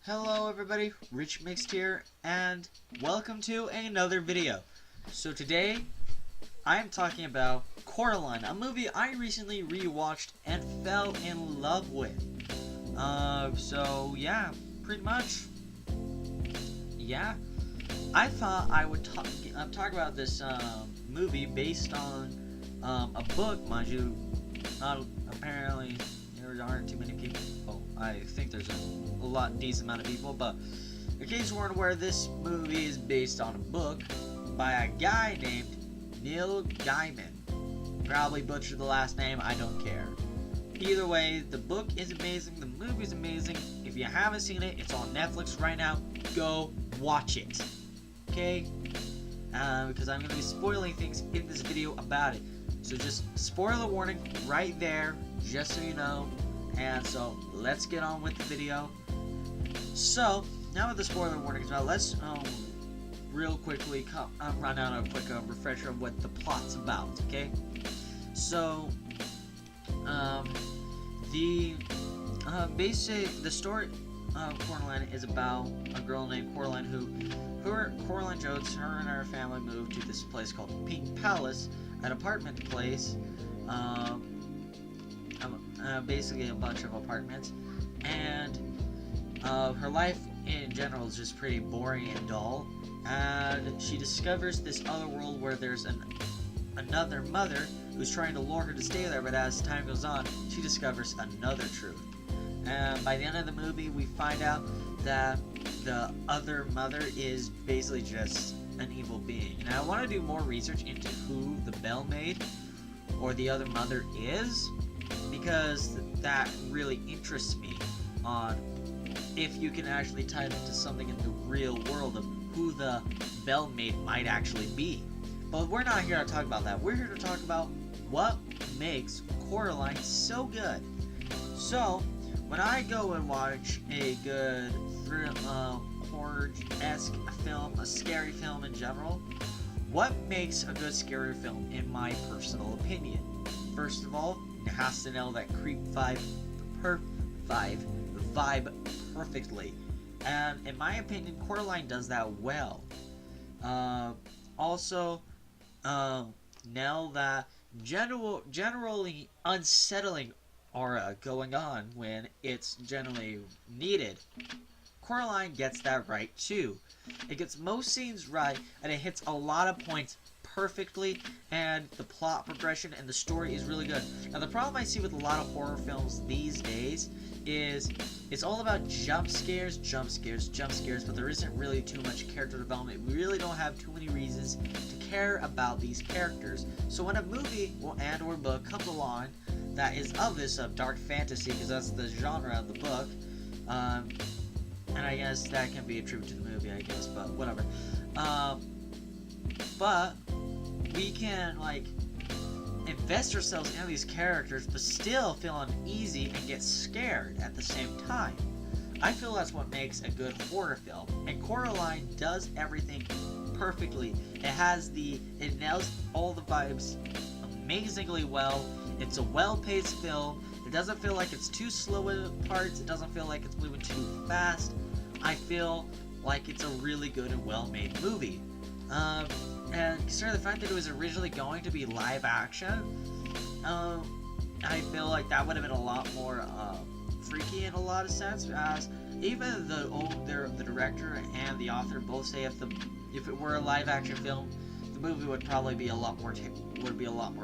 Hello everybody, Rich Mixed here, and welcome to another video. So today, I am talking about Coraline, a movie I recently rewatched and fell in love with. So yeah, pretty much. Yeah, I thought I would talk about this movie based on a book, mind you. Apparently, there aren't too many people. Oh, I think there's a decent amount of people, but in case you weren't aware, this movie is based on a book by a guy named Neil Gaiman. Probably butchered the last name, I don't care. Either way, the book is amazing, the movie's amazing. If you haven't seen it, it's on Netflix right now. Go watch it. Okay? Because I'm going to be spoiling things in this video about it. So just spoiler warning right there, just so you know. And so let's get on with the video. So now with the spoiler warnings out, let's real quickly run out a quick refresher of what the plot's about. Okay, so the story of Coraline is about a girl named Coraline Coraline Jones. Her and her family moved to this place called Pink Palace, an apartment place. Basically a bunch of apartments, and her life in general is just pretty boring and dull, and she discovers this other world where there's another mother who's trying to lure her to stay there, but as time goes on, she discovers another truth. And by the end of the movie, we find out that the other mother is basically just an evil being. Now, I want to do more research into who the Bell Maid or the other mother is, because that really interests me on if you can actually tie them to something in the real world of who the Bell Maid might actually be. But we're not here to talk about that. We're here to talk about what makes Coraline so good. So, when I go and watch a good horror-esque film, a scary film in general, what makes a good scary film in my personal opinion? First of all, it has to nail that creep vibe perfectly, and in my opinion, Coraline does that well. Also, nail that generally unsettling aura going on when it's generally needed. Coraline gets that right too. It gets most scenes right, and it hits a lot of points perfectly, and the plot progression and the story is really good. Now, the problem I see with a lot of horror films these days is it's all about jump scares, but there isn't really too much character development. We really don't have too many reasons to care about these characters. So when a movie or book comes along that is of this dark fantasy, because that's the genre of the book, and I guess that can be attributed to the movie, I guess, but whatever. But we can, like, invest ourselves in these characters, but still feel uneasy and get scared at the same time. I feel that's what makes a good horror film, and Coraline does everything perfectly. It nails all the vibes amazingly well. It's a well-paced film. It doesn't feel like it's too slow in parts. It doesn't feel like it's moving too fast. I feel like it's a really good and well-made movie. And considering the fact that it was originally going to be live action, I feel like that would have been a lot more freaky in a lot of sense. As even the director and the author both say if it were a live action film, the movie would probably be a lot more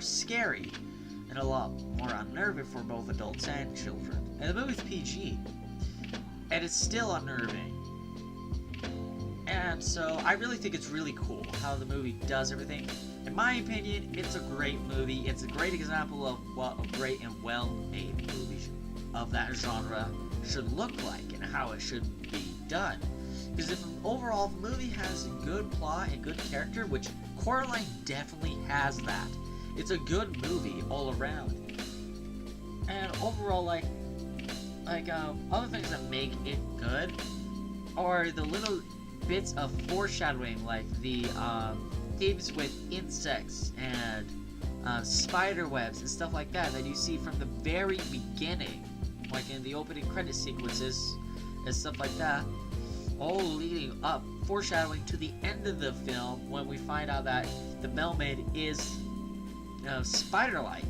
scary and a lot more unnerving for both adults and children. And the movie's PG, and it's still unnerving. And so I really think it's really cool how the movie does everything. In my opinion, it's a great movie. It's a great example of what a great and well-made movie of that genre should look like and how it should be done. Because if an overall movie has a good plot and good character, which Coraline definitely has that, it's a good movie all around. And overall, other things that make it good are the little bits of foreshadowing, like the themes with insects and spider webs and stuff like that you see from the very beginning, like in the opening credit sequences and stuff like that, all leading up, foreshadowing to the end of the film when we find out that the Bellmaid is spider-like.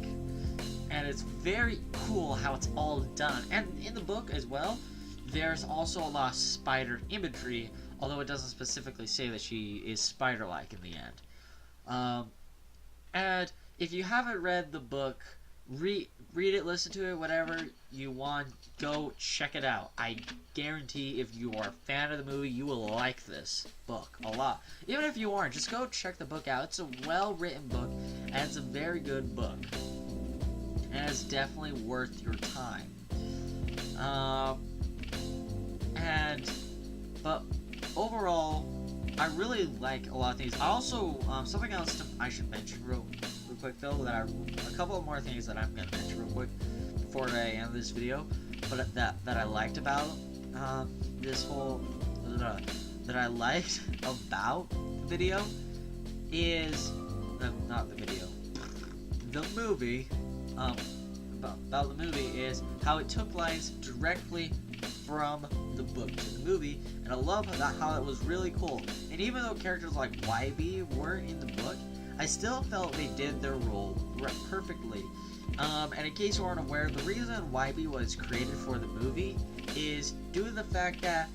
And it's very cool how it's all done. And in the book as well, there's also a lot of spider imagery, although it doesn't specifically say that she is spider-like in the end. And if you haven't read the book, read it, listen to it, whatever you want, go check it out. I guarantee if you are a fan of the movie, you will like this book a lot. Even if you aren't, just go check the book out. It's a well-written book, and it's a very good book. And it's definitely worth your time. But overall, I really like a lot of things. I also, something else I should mention real quick though, a couple of more things that I'm gonna mention real quick before I end this video, but that I liked about this whole that I liked about the video is not the video, the movie. About the movie is how it took lines directly from the book to the movie, and I love how it was really cool. And even though characters like YB weren't in the book, I still felt they did their role perfectly. And in case you aren't aware, the reason YB was created for the movie is due to the fact that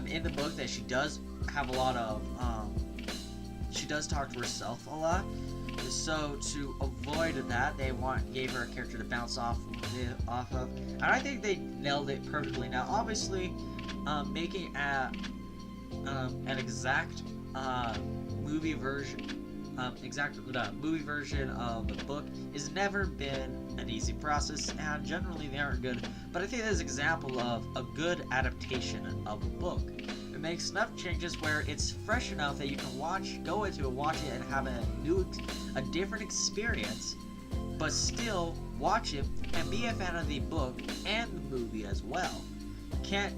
in the book that she does have a lot of she does talk to herself a lot. So to avoid that, they gave her a character to bounce off of, and I think they nailed it perfectly. Now, obviously, making an exact movie version, movie version of the book has never been an easy process, and generally they aren't good. But I think this is an example of a good adaptation of a book. It makes enough changes where it's fresh enough that you can go into it, watch it, and have a different experience, but still watch it and be a fan of the book and the movie as well.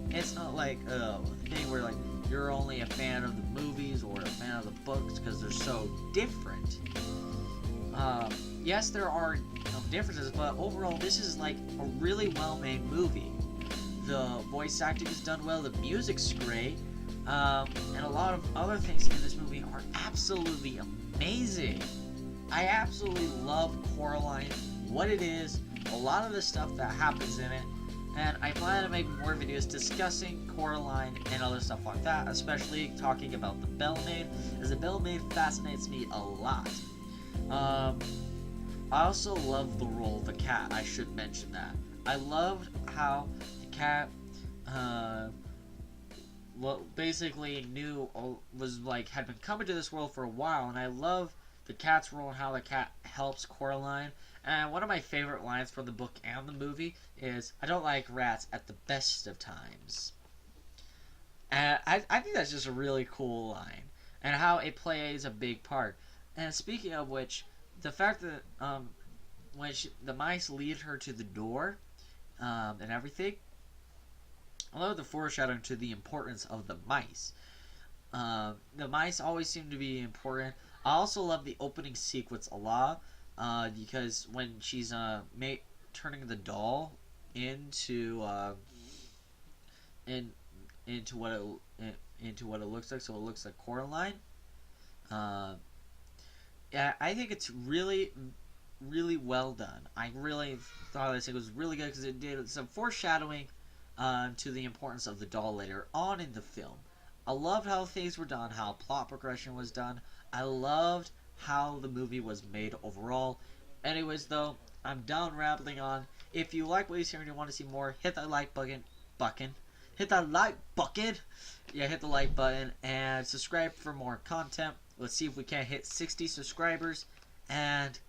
It's not like a thing where like you're only a fan of the movies or a fan of the books because they're so different. Yes, there are differences, but overall this is like a really well-made movie. The voice acting is done well, the music's great, and a lot of other things in this movie are absolutely amazing. I absolutely love Coraline, what it is, a lot of the stuff that happens in it, and I plan to make more videos discussing Coraline and other stuff like that, especially talking about the Bellmaid, as the Bellmaid fascinates me a lot. I also love the role of the cat, I should mention that. I loved how the cat, basically had been coming to this world for a while, and I love the cat's role and how the cat helps Coraline. And one of my favorite lines from the book and the movie is, "I don't like rats at the best of times." And I think that's just a really cool line, and how it plays a big part. And speaking of which, the fact that when the mice lead her to the door and everything, I love the foreshadowing to the importance of the mice. The mice always seem to be important. I also love the opening sequence a lot, because when she's turning the doll into what it looks like, so it looks like Coraline. Yeah, I think it's really, really well done. I really thought this was really good because it did some foreshadowing to the importance of the doll later on in the film. I loved how things were done, how plot progression was done. I loved how the movie was made overall. Anyways, though, I'm done rambling on. If you like what you see and you want to see more, hit that like button. Hit that like button. Yeah, hit the like button and subscribe for more content. Let's see if we can hit 60 subscribers, and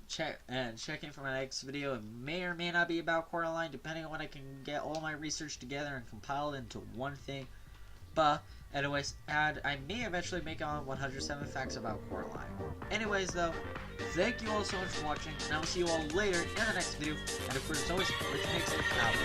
check in for my next video. It may or may not be about Coraline, depending on when I can get all my research together and compile it into one thing. But anyways, and I may eventually make on 107 facts about Coraline. Anyways, though, thank you all so much for watching, and I will see you all later in the next video. And of course, as always, which makes it out.